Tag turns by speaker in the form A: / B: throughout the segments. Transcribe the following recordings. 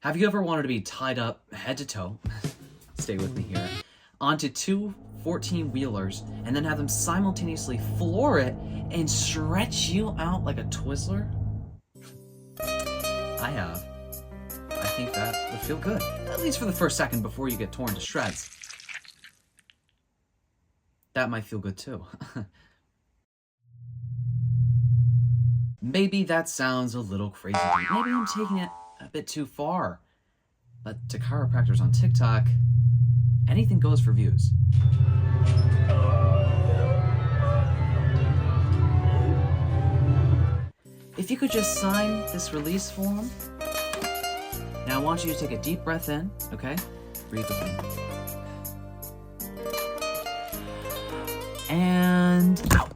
A: Have you ever wanted to be tied up head to toe, stay with me here, onto two 14-wheelers and then have them simultaneously floor it and stretch you out like a Twizzler? I have. I think that would feel good, at least for the first second before you get torn to shreds. That might feel good too. Maybe that sounds a little crazy to me. Maybe I'm taking it a bit too far. But to chiropractors on TikTok, anything goes for views. If you could just sign this release form. Now I want you to take a deep breath in, okay? Breathe with me. And out.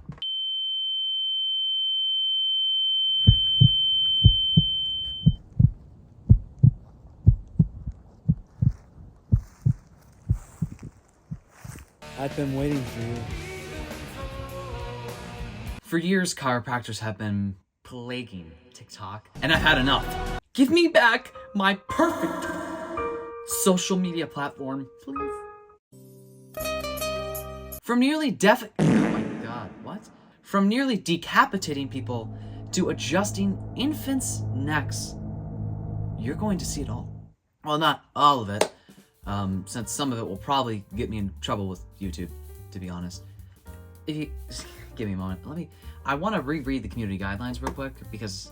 B: I've been waiting for you.
A: For years, chiropractors have been plaguing TikTok, and I've had enough. Give me back my perfect social media platform, please. From nearly From nearly decapitating people to adjusting infants' necks. You're going to see it all. Well, not all of it. Since some of it will probably get me in trouble with YouTube, to be honest. If you give me a moment, I want to reread the community guidelines real quick because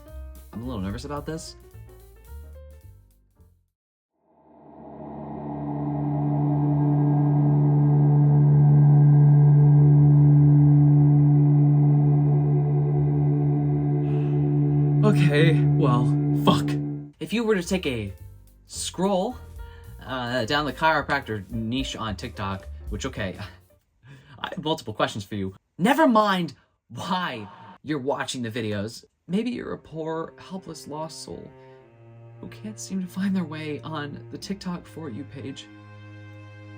A: I'm a little nervous about this. Okay, well, fuck. If you were to take a scroll down the chiropractor niche on TikTok, which, okay, I have multiple questions for you. Never mind why you're watching the videos. Maybe you're a poor, helpless, lost soul who can't seem to find their way on the TikTok For You page.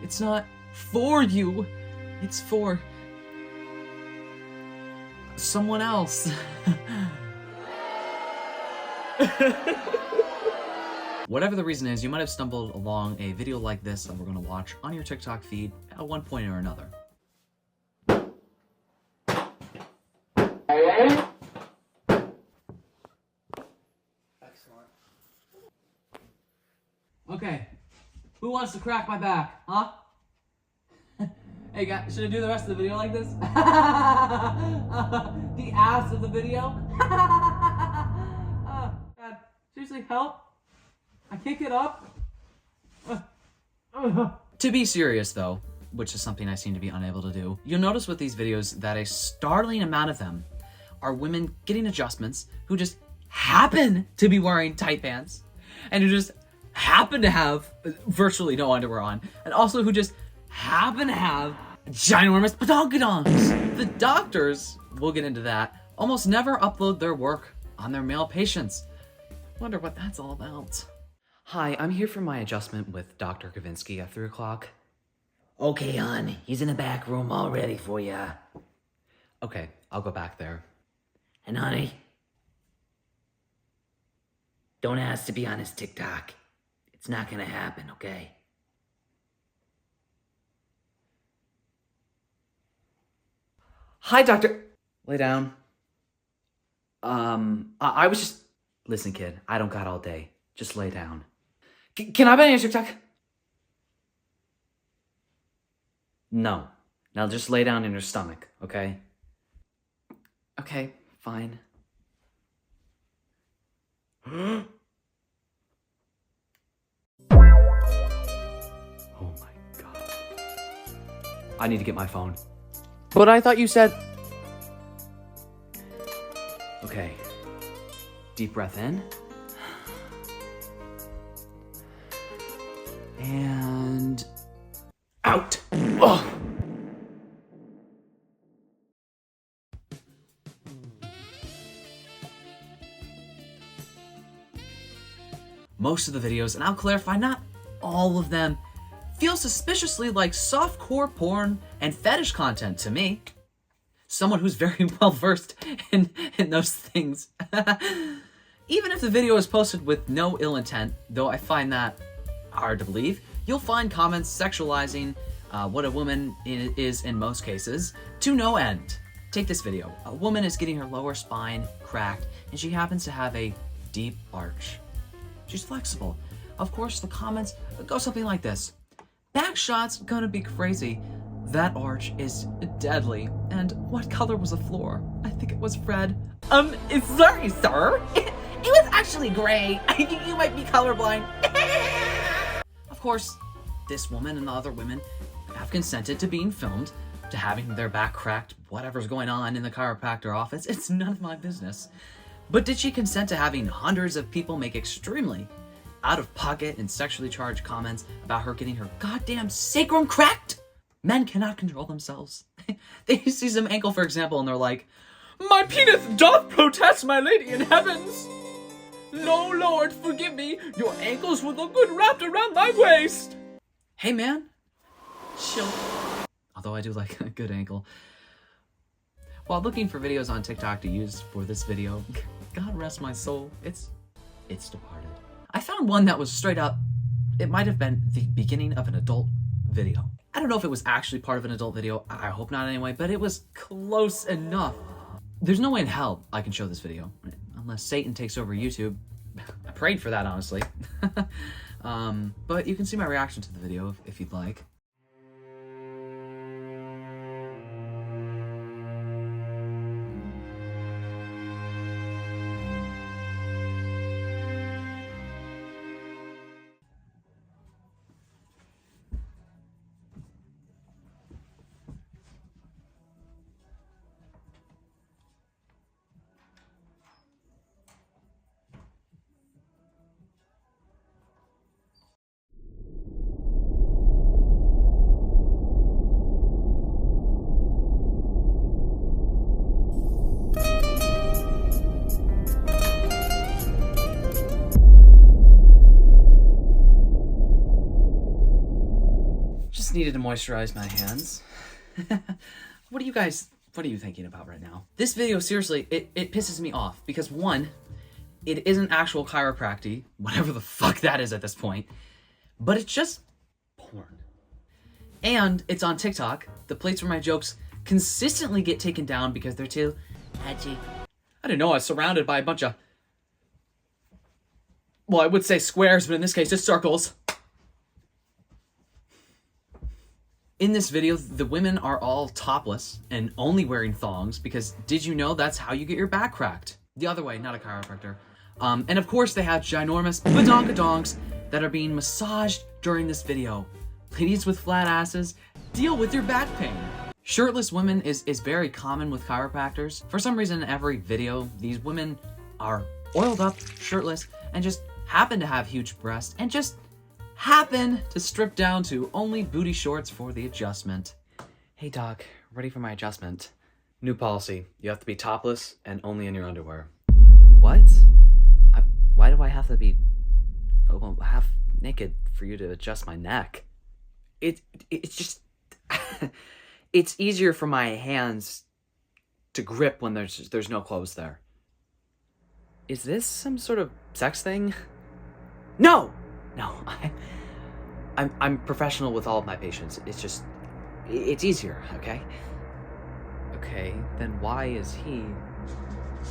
A: It's not for you, it's for someone else. Whatever the reason is, you might have stumbled along a video like this that we're going to watch on your TikTok feed at one point or another.
B: Excellent.
A: Okay, who wants to crack my back, huh? Hey guys, should I do the rest of the video like this? The ass of the video? God, seriously, help? I can't get up. To be serious though, which is something I seem to be unable to do, you'll notice with these videos that a startling amount of them are women getting adjustments who just happen to be wearing tight pants and who just happen to have virtually no underwear on, and also who just happen to have ginormous badonkadonks. The doctors, we'll get into that, almost never upload their work on their male patients. Wonder what that's all about. Hi, I'm here for my adjustment with Dr. Kavinsky at 3 o'clock.
C: Okay, hon. He's in the back room all ready for ya.
A: Okay, I'll go back there.
C: And honey, don't ask to be on his TikTok. It's not gonna happen, okay?
A: Hi, doctor. Lay down. I was just... Listen, kid, I don't got all day. Just lay down. Can I be on your TikTok? No. Now just lay down in your stomach, okay? Okay, fine. Oh my god. I need to get my phone. But I thought you said... Okay. Deep breath in. And... out. Oh. Most of the videos, and I'll clarify, not all of them, feel suspiciously like softcore porn and fetish content to me. Someone who's very well versed in those things. Even if the video is posted with no ill intent, though I find that hard to believe, you'll find comments sexualizing what a woman is in most cases to no end. Take this video. A woman is getting her lower spine cracked and she happens to have a deep arch. She's flexible. Of course, the comments go something like this. Back shot's gonna be crazy. That arch is deadly. And what color was the floor? I think it was red. Sorry, sir. It was actually gray. I think you might be colorblind. Of course, this woman and the other women have consented to being filmed, to having their back cracked, whatever's going on in the chiropractor office. It's none of my business. But did she consent to having hundreds of people make extremely out-of-pocket and sexually charged comments about her getting her goddamn sacrum cracked? Men cannot control themselves. They see some ankle, for example, and they're like, "My penis doth protest, my lady in heavens! No, Lord, forgive me, your ankles would look good wrapped around my waist!" Hey, man. Chill. Although I do like a good ankle. While looking for videos on TikTok to use for this video, God rest my soul, it's departed. I found one that was straight up, it might have been the beginning of an adult video. I don't know if it was actually part of an adult video, I hope not anyway, but it was close enough. There's no way in hell I can show this video, unless Satan takes over YouTube. I prayed for that, honestly. But you can see my reaction to the video if you'd like. Needed to moisturize my hands. What are you thinking about right now? This video, seriously, it pisses me off because one, it isn't actual chiropractic, whatever the fuck that is at this point, but it's just porn. And it's on TikTok. The plates where my jokes consistently get taken down because they're too edgy. I didn't know I was surrounded by a bunch of, well, I would say squares, but in this case, it's circles. In this video, the women are all topless and only wearing thongs because did you know that's how you get your back cracked? The other way, not a chiropractor. And of course, they have ginormous badonkadonks that are being massaged during this video. Ladies with flat asses, deal with your back pain. Shirtless women is very common with chiropractors. For some reason, in every video, these women are oiled up, shirtless, and just happen to have huge breasts and just happen to strip down to only booty shorts for the adjustment. Hey doc, ready for my adjustment. New policy, you have to be topless and only in your underwear. What? Why do I have to be half naked for you to adjust my neck? It's just, it's easier for my hands to grip when there's no clothes there. Is this some sort of sex thing? No, I'm professional with all of my patients. It's just, it's easier, okay? Okay, then why is he...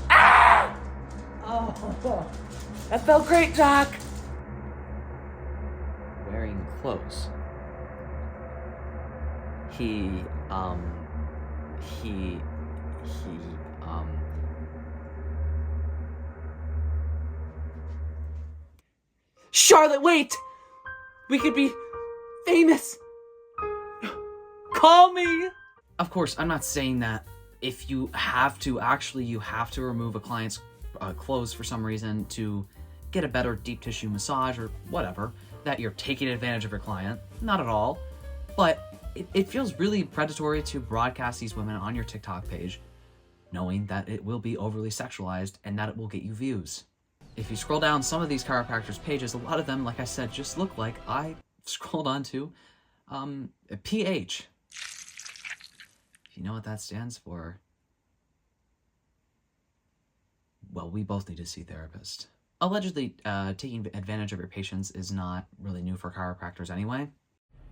A: Ah! Oh, that felt great, Doc! Wearing clothes. Charlotte, wait! We could be famous! Call me! Of course, I'm not saying that if you have to remove a client's clothes for some reason to get a better deep tissue massage or whatever, that you're taking advantage of your client. Not at all. But it feels really predatory to broadcast these women on your TikTok page, knowing that it will be overly sexualized and that it will get you views. If you scroll down some of these chiropractors' pages, a lot of them, like I said, just look like I scrolled onto a PH. If you know what that stands for, well, we both need to see therapists. Allegedly, taking advantage of your patients is not really new for chiropractors anyway.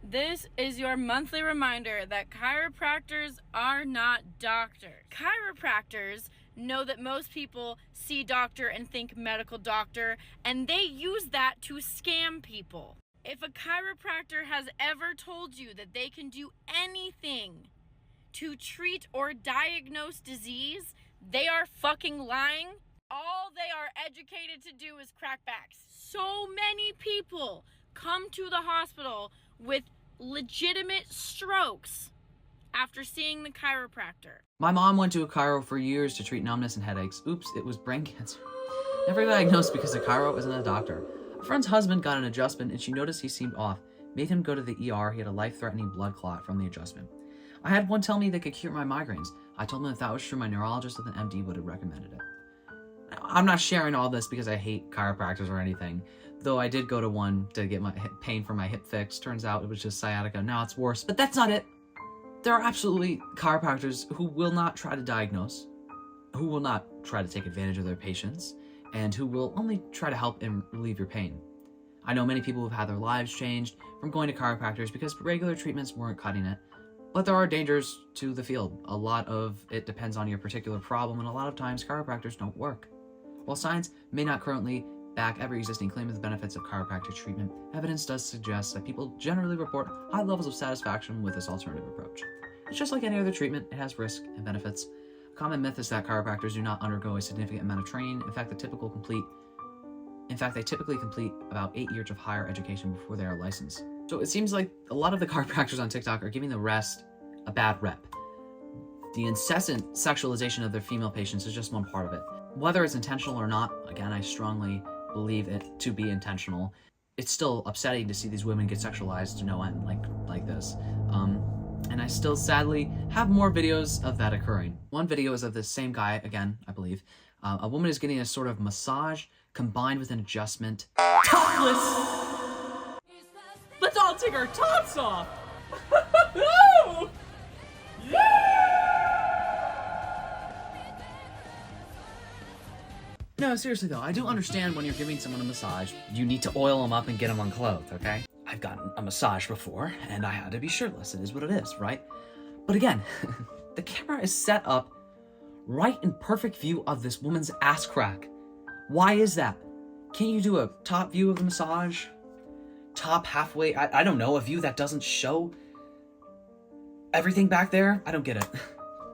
D: This is your monthly reminder that chiropractors are not doctors. Chiropractors know that most people see doctor and think medical doctor, and they use that to scam people. If a chiropractor has ever told you that they can do anything to treat or diagnose disease, they are fucking lying. All they are educated to do is crack backs. So many people come to the hospital with legitimate strokes after seeing the chiropractor.
A: My mom went to a chiro for years to treat numbness and headaches. Oops, it was brain cancer. Never diagnosed because the chiro isn't a doctor. A friend's husband got an adjustment and she noticed he seemed off. Made him go to the ER. He had a life-threatening blood clot from the adjustment. I had one tell me they could cure my migraines. I told him if that was true, my neurologist with an MD would have recommended it. I'm not sharing all this because I hate chiropractors or anything, though I did go to one to get my pain for my hip fixed. Turns out it was just sciatica. Now it's worse, but that's not it. There are absolutely chiropractors who will not try to diagnose, who will not try to take advantage of their patients, and who will only try to help and relieve your pain. I know many people who have had their lives changed from going to chiropractors because regular treatments weren't cutting it, but there are dangers to the field. A lot of it depends on your particular problem, and a lot of times chiropractors don't work. While science may not currently back every existing claim of the benefits of chiropractic treatment, evidence does suggest that people generally report high levels of satisfaction with this alternative approach. It's just like any other treatment, it has risks and benefits. A common myth is that chiropractors do not undergo a significant amount of training. In fact, they typically complete about 8 years of higher education before they are licensed. So it seems like a lot of the chiropractors on TikTok are giving the rest a bad rep. The incessant sexualization of their female patients is just one part of it. Whether it's intentional or not, again, I strongly believe it to be intentional. It's still upsetting to see these women get sexualized to no end like this. And I still sadly have more videos of that occurring. One video is of this same guy, again, I believe. A woman is getting a sort of massage combined with an adjustment. Topless! Let's all take our tops off! No, seriously though, I do understand when you're giving someone a massage, you need to oil them up and get them unclothed, okay? I've gotten a massage before, and I had to be shirtless. It is what it is, right? But again, the camera is set up right in perfect view of this woman's ass crack. Why is that? Can't you do a top view of the massage? Top halfway, I don't know, a view that doesn't show everything back there? I don't get it.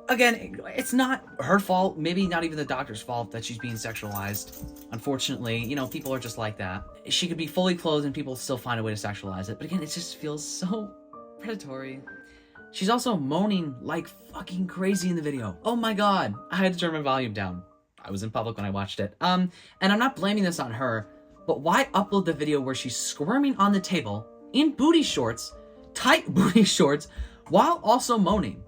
A: Again, it's not her fault, maybe not even the doctor's fault that she's being sexualized. Unfortunately, you know, people are just like that. She could be fully clothed and people still find a way to sexualize it. But again, it just feels so predatory. She's also moaning like fucking crazy in the video. Oh my god, I had to turn my volume down. I was in public when I watched it. And I'm not blaming this on her, but why upload the video where she's squirming on the table in booty shorts, tight booty shorts, while also moaning?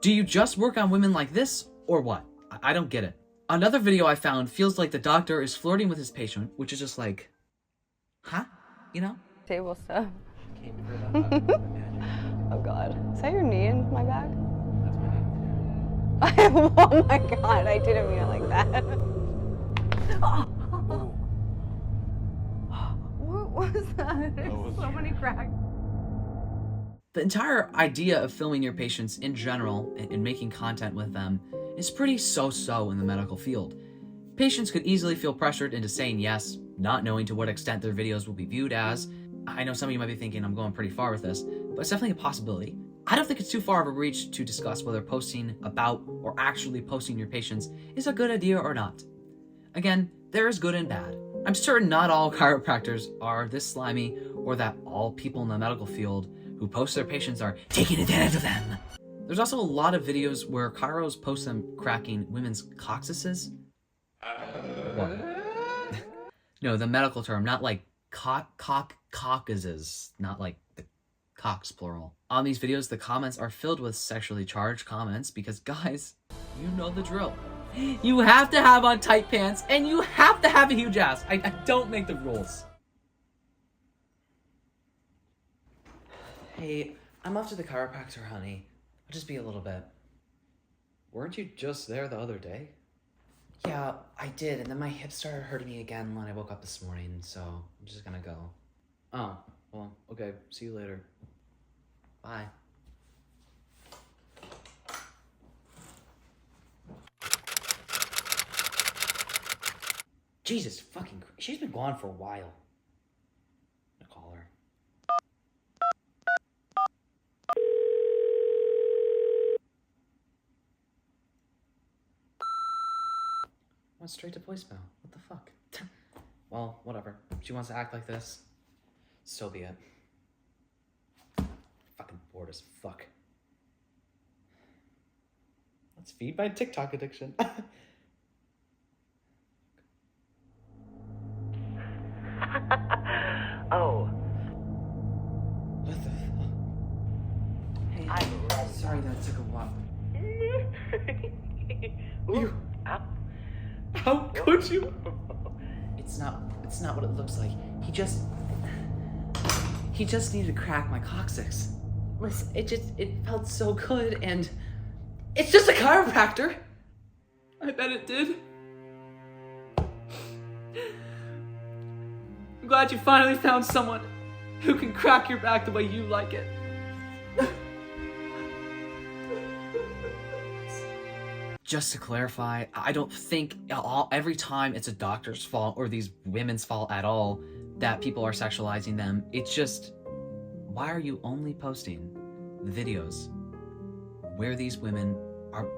A: Do you just work on women like this, or what? I don't get it. Another video I found feels like the doctor is flirting with his patient, which is just like, huh? You know?
E: Table stuff. Oh god. Is that your knee in my bag? That's my knee. Oh my god, I didn't mean it like that. What was that? There's so many cracks.
A: The entire idea of filming your patients in general and making content with them is pretty so-so in the medical field. Patients could easily feel pressured into saying yes, not knowing to what extent their videos will be viewed as. I know some of you might be thinking I'm going pretty far with this, but it's definitely a possibility. I don't think it's too far of a reach to discuss whether posting about or actually posting your patients is a good idea or not. Again, there is good and bad. I'm certain not all chiropractors are this slimy, or that all people in the medical field who post their patients are taking advantage of them. There's also a lot of videos where chiros post them cracking women's coccyxes. No, the medical term, not like coccyxes, not like the cocks plural. On these videos, the comments are filled with sexually charged comments because, guys, you know the drill. You have to have on tight pants and you have to have a huge ass. I don't make the rules. Hey, I'm off to the chiropractor, honey. I'll just be a little bit. Weren't you just there the other day? Yeah, I did, and then my hip started hurting me again when I woke up this morning, so I'm just gonna go. Oh, well, okay, see you later. Bye. Jesus fucking Christ. She's been gone for a while. I'm gonna call her. Went straight to voicemail. What the fuck? Well, whatever. She wants to act like this. So be it. Fucking bored as fuck. Let's feed my TikTok addiction.
C: Oh,
A: What the fuck? Hey, sorry that took a while. You, how could you? It's not what it looks like. He just needed to crack my coccyx. Listen, it felt so good, and it's just a chiropractor. I bet it did. I'm glad you finally found someone who can crack your back the way you like it. Just to clarify, I don't think every time it's a doctor's fault or these women's fault at all that people are sexualizing them. It's just, why are you only posting videos where these women are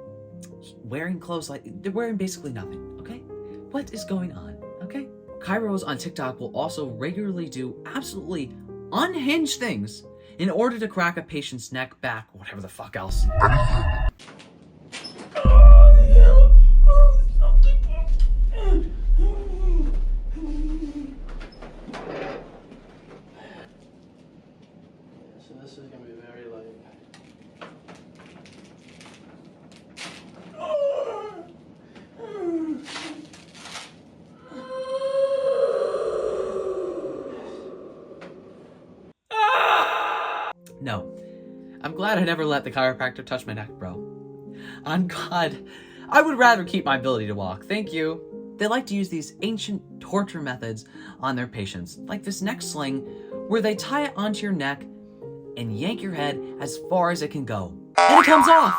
A: wearing clothes like they're wearing basically nothing, okay? What is going on, okay? Chiros on TikTok will also regularly do absolutely unhinged things in order to crack a patient's neck, back, whatever the fuck else.
B: So this is gonna be very like.
A: No. I'm glad I never let the chiropractor touch my neck, bro. On God, I would rather keep my ability to walk. Thank you. They like to use these ancient torture methods on their patients, like this neck sling, where they tie it onto your neck and yank your head as far as it can go. And it comes off!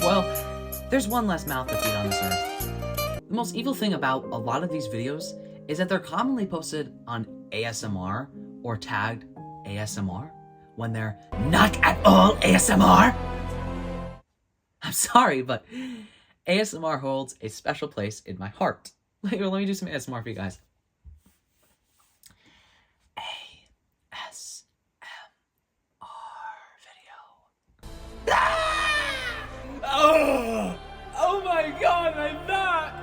A: Well, there's one less mouth to feed on this earth. The most evil thing about a lot of these videos is that they're commonly posted on ASMR or tagged ASMR when they're not at all ASMR. I'm sorry, but ASMR holds a special place in my heart. Let me do some ASMR for you guys. video. Oh my God, my back!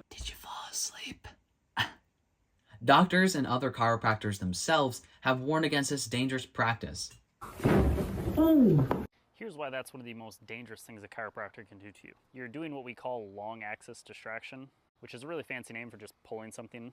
A: Did you fall asleep? Doctors and other chiropractors themselves have warned against this dangerous practice.
F: Here's why that's one of the most dangerous things a chiropractor can do to you. You're doing what we call long axis distraction, which is a really fancy name for just pulling something.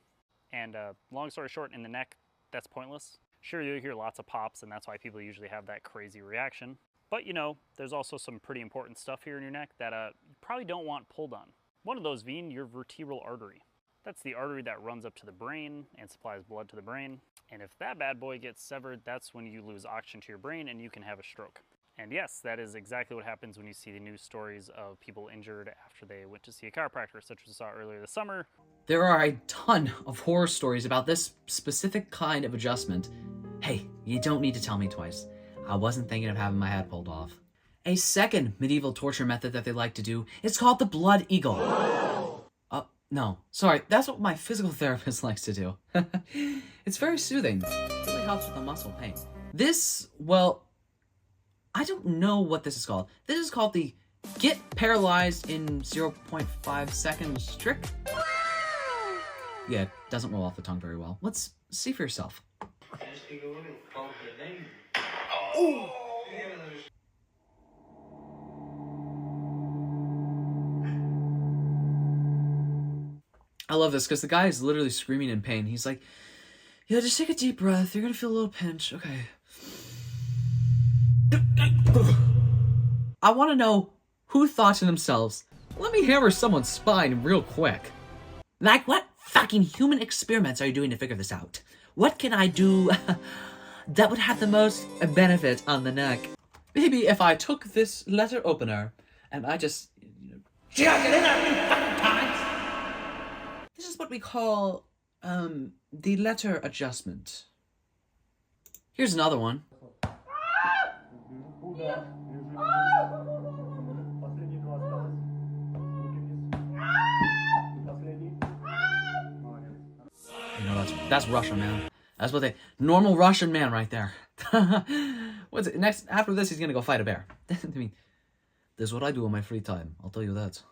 F: And long story short, in the neck, that's pointless. Sure, you'll hear lots of pops, and that's why people usually have that crazy reaction. But you know, there's also some pretty important stuff here in your neck that you probably don't want pulled on. One of those being your vertebral artery. That's the artery that runs up to the brain and supplies blood to the brain. And if that bad boy gets severed, that's when you lose oxygen to your brain and you can have a stroke. And yes, that is exactly what happens when you see the news stories of people injured after they went to see a chiropractor, such as we saw earlier this summer.
A: There are a ton of horror stories about this specific kind of adjustment. Hey, you don't need to tell me twice. I wasn't thinking of having my head pulled off. A second medieval torture method that they like to do is called the blood eagle. No, sorry, that's what my physical therapist likes to do. It's very soothing. It really helps with the muscle pain. This, well, I don't know what this is called. This is called the get paralyzed in 0.5 seconds trick. Yeah, it doesn't roll off the tongue very well. Let's see for yourself. Oh! I love this because the guy is literally screaming in pain. He's like, yeah, just take a deep breath. You're going to feel a little pinch. Okay. I want to know who thought to themselves, let me hammer someone's spine real quick. Like, what fucking human experiments are you doing to figure this out? What can I do that would have the most benefit on the neck? Maybe if I took this letter opener and I just, jab it in there a few fucking times. This is what we call, the letter adjustment. Here's another one. You know, that's Russian, man. That's what normal Russian man right there. What's it? Next, after this, he's gonna go fight a bear. I mean, this is what I do in my free time. I'll tell you that.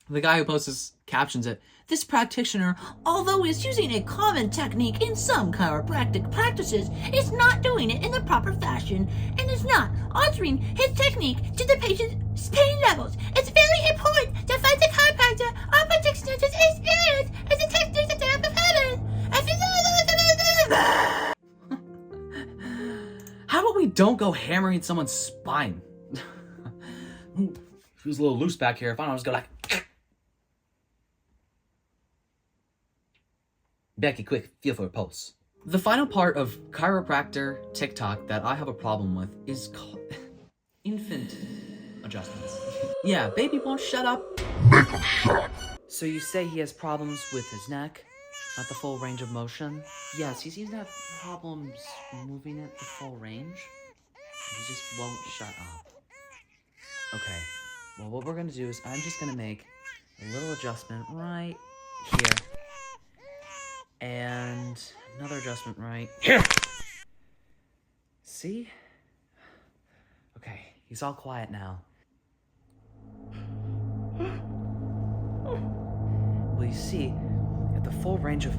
A: The guy who posts this captions it, this practitioner, although is using a common technique in some chiropractic practices, is not doing it in the proper fashion and is not altering his technique to the patient's pain levels. It's very important to find the chiropractor or practitioner's experience as a technique to help performance. How about we don't go hammering someone's spine? Feels a little loose back here. If I don't just go like... Becky, quick, feel for a pulse. The final part of chiropractor TikTok that I have a problem with is called infant adjustments. Yeah, baby won't shut up. Make him shut. So you say he has problems with his neck, not the full range of motion? Yes, he seems to have problems moving it the full range. He just won't shut up. Okay, well what we're gonna do is I'm just gonna make a little adjustment right here. And another adjustment right here. See? Okay, he's all quiet now. Well, you see, at the full range of...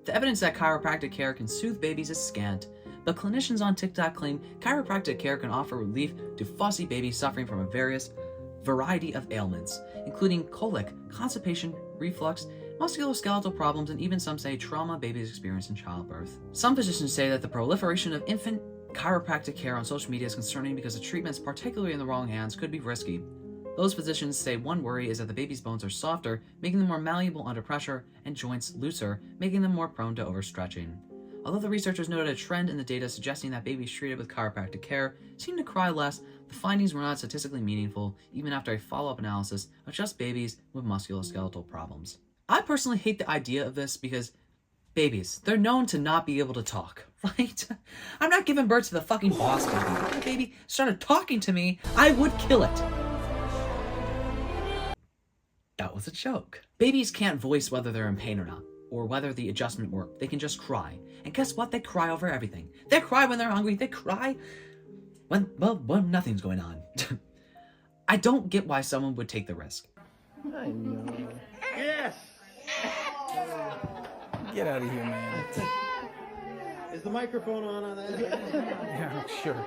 A: The evidence that chiropractic care can soothe babies is scant, but clinicians on TikTok claim chiropractic care can offer relief to fussy babies suffering from a variety of ailments, including colic, constipation, reflux, musculoskeletal problems, and even some say trauma babies experience in childbirth. Some physicians say that the proliferation of infant chiropractic care on social media is concerning because the treatments, particularly in the wrong hands, could be risky. Those physicians say one worry is that the baby's bones are softer, making them more malleable under pressure, and joints looser, making them more prone to overstretching. Although the researchers noted a trend in the data suggesting that babies treated with chiropractic care seem to cry less, the findings were not statistically meaningful, even after a follow-up analysis of just babies with musculoskeletal problems. I personally hate the idea of this because babies, they're known to not be able to talk, right? I'm not giving birth to the fucking boss baby. If my baby started talking to me, I would kill it. That was a joke. Babies can't voice whether they're in pain or not, or whether the adjustment worked. They can just cry. And guess what? They cry over everything. They cry when they're hungry. They cry when nothing's going on. I don't get why someone would take the risk.
B: I know.
G: Yes!
H: Get out of here, man.
B: Is the microphone on that?
H: Yeah, sure.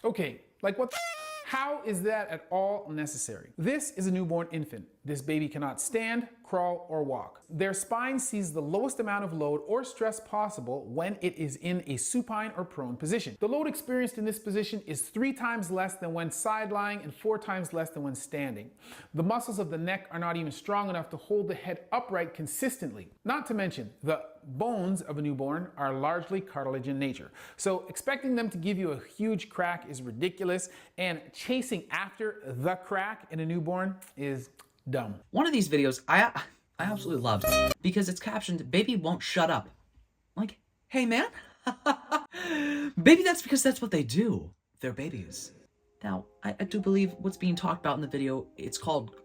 H: Okay, like what the... How is that at all necessary? This is a newborn infant. This baby cannot stand, crawl, or walk. Their spine sees the lowest amount of load or stress possible when it is in a supine or prone position. The load experienced in this position is 3 times less than when side lying and 4 times less than when standing. The muscles of the neck are not even strong enough to hold the head upright consistently. Not to mention, the bones of a newborn are largely cartilage in nature. So expecting them to give you a huge crack is ridiculous, and chasing after the crack in a newborn is dumb.
A: One of these videos I absolutely loved because it's captioned, "Baby won't shut up." Like, hey man, maybe that's because that's what they do. They're babies. Now, I do believe what's being talked about in the video, it's called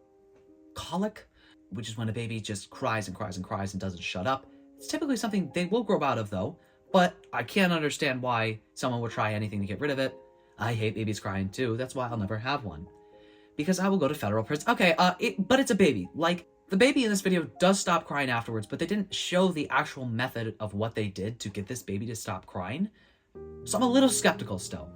A: colic, which is when a baby just cries and cries and cries and doesn't shut up. It's typically something they will grow out of though, but I can't understand why someone would try anything to get rid of it. I hate babies crying too. That's why I'll never have one. Because I will go to federal prison. Okay, but it's a baby. Like, the baby in this video does stop crying afterwards, but they didn't show the actual method of what they did to get this baby to stop crying. So I'm a little skeptical still.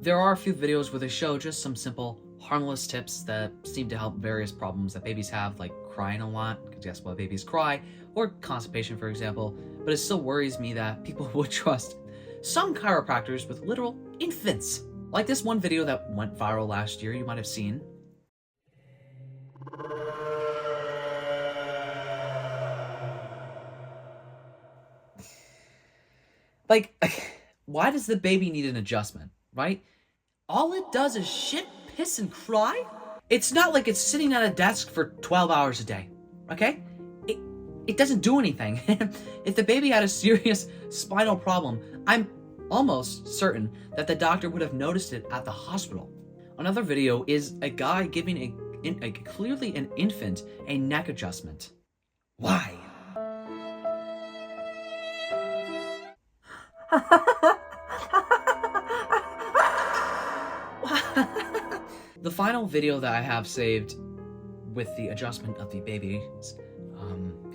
A: There are a few videos where they show just some simple harmless tips that seem to help various problems that babies have, like crying a lot, because guess what, babies cry, or constipation, for example. But it still worries me that people would trust some chiropractors with literal infants. Like this one video that went viral last year, you might have seen. Like, why does the baby need an adjustment, right? All it does is shit, piss, and cry? It's not like it's sitting at a desk for 12 hours a day, okay? It doesn't do anything. If the baby had a serious spinal problem, I'm almost certain that the doctor would have noticed it at the hospital. Another video is a guy giving clearly an infant a neck adjustment. Why? The final video that I have saved with the adjustment of the babies,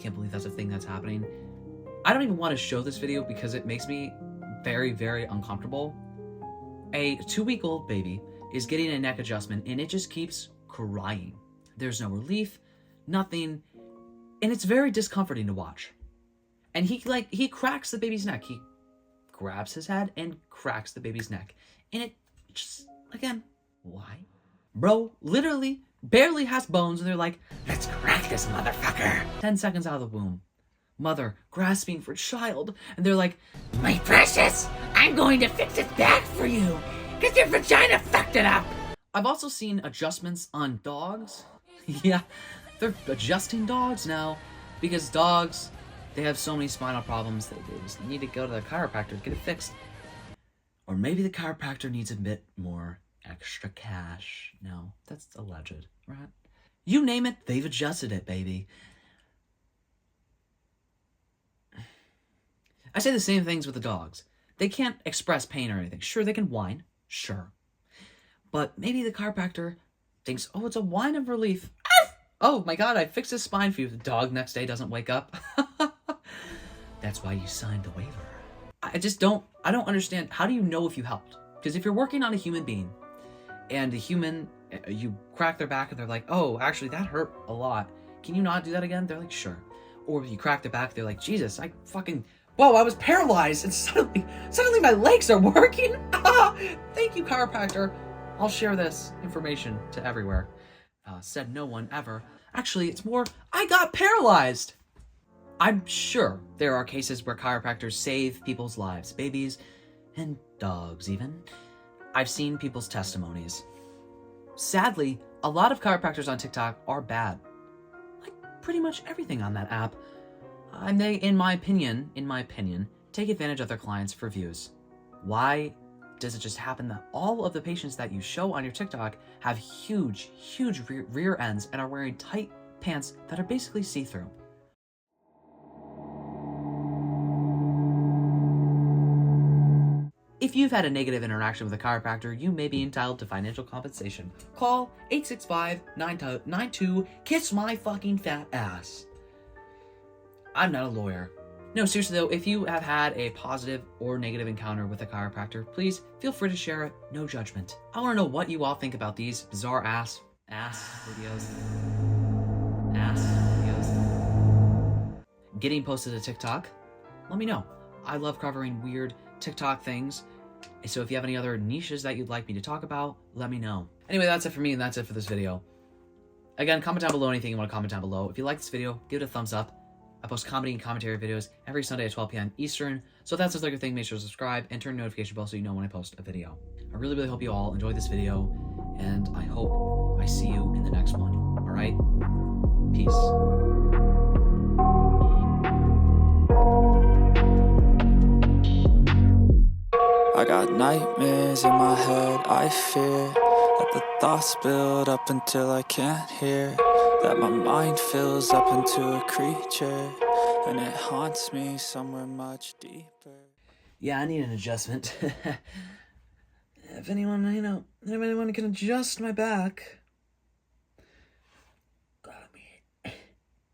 A: can't believe that's a thing that's happening. I don't even want to show this video because it makes me very, very uncomfortable. A 2-week-old baby is getting a neck adjustment and it just keeps crying. There's no relief, nothing, and it's very discomforting to watch. And he cracks the baby's neck. He grabs his head and cracks the baby's neck. And it just, again, why? Bro literally barely has bones and they're like, let's crack this motherfucker. 10 seconds out of the womb. Mother grasping for child. And they're like,
C: My precious, I'm going to fix it back for you, because your vagina fucked it up.
A: I've also seen adjustments on dogs. Yeah, they're adjusting dogs now because dogs, they have so many spinal problems that they just need to go to the chiropractor to get it fixed. Or maybe the chiropractor needs a bit more extra cash. No, that's alleged, right? You name it, they've adjusted it, baby. I say the same things with the dogs. They can't express pain or anything. Sure, they can whine. Sure. But maybe the chiropractor thinks, oh, it's a whine of relief. Oh my God, I fixed his spine for you. The dog next day doesn't wake up. That's why you signed the waiver. I don't understand. How do you know if you helped? Because if you're working on a human being and the human, you crack their back and they're like, oh, actually that hurt a lot. Can you not do that again? They're like, sure. Or if you crack their back, they're like, Jesus, whoa, I was paralyzed and suddenly my legs are working. Thank you, chiropractor. I'll share this information to everywhere. Said no one ever. Actually, it's more, I got paralyzed. I'm sure there are cases where chiropractors save people's lives, babies and dogs even. I've seen people's testimonies. Sadly, a lot of chiropractors on TikTok are bad. Like pretty much everything on that app. And they, in my opinion, take advantage of their clients for views. Why does it just happen that all of the patients that you show on your TikTok have huge rear ends and are wearing tight pants that are basically see-through? If you've had a negative interaction with a chiropractor, you may be entitled to financial compensation. Call 865-92, kiss my fucking fat ass. I'm not a lawyer. No, seriously though, if you have had a positive or negative encounter with a chiropractor, please feel free to share it, no judgment. I want to know what you all think about these bizarre ass videos. Getting posted to TikTok. Let me know. I love covering weird TikTok things. So if you have any other niches that you'd like me to talk about, let me know. Anyway, that's it for me and that's it for this video. Again, comment down below anything you want to comment down below. If you like this video, give it a thumbs up. I post comedy and commentary videos every Sunday at 12 p.m. Eastern. So if that sounds like your thing, make sure to subscribe and turn the notification bell so you know when I post a video. I really, really hope you all enjoyed this video, and I hope I see you in the next one. All right? Peace.
G: I got nightmares in my head, I fear that the thoughts build up until I can't hear, that my mind fills up into a creature, and it haunts me somewhere much deeper.
A: Yeah, I need an adjustment. If anyone, anyone can adjust my back.